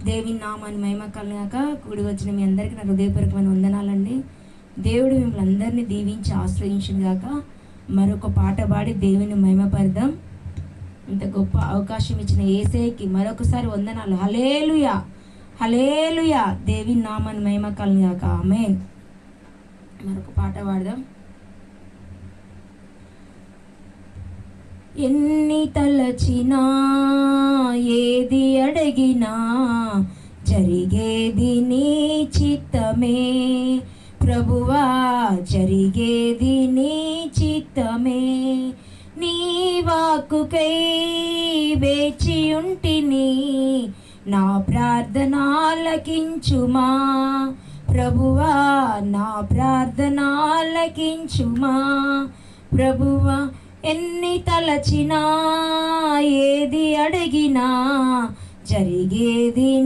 దేవి నామాన్ని మహిమ కలుగాక. కూడి వచ్చిన మీ అందరికీ నా హృదయపూర్వకమైన వందనాలండి. దేవుడు మిమ్మల్ని అందరినీ దీవించి ఆశ్రయించిన గాక. మరొక పాట పాడి దేవుని మహిమపడదాం. ఇంత గొప్ప అవకాశం ఇచ్చిన యేసయ్యకి మరొకసారి వందనాలు. హల్లెలూయా, హల్లెలూయా. దేవి నామాన్ని మహిమ కలుగాక. ఆమేన్. మరొక పాట పాడదాం. ఎన్ని తలచినా ఏది అడిగినా జరిగేది నీ చిత్తమే ప్రభువా, జరిగేది నీ చిత్తమే. నీ వాక్కుకై వేచి ఉంటిని, నా ప్రార్థన ఆలకించుమా ప్రభువా, నా ప్రార్థన ఆలకించుమా ప్రభువా. ఎన్ని తలచినా ఏది అడిగినా జరిగేది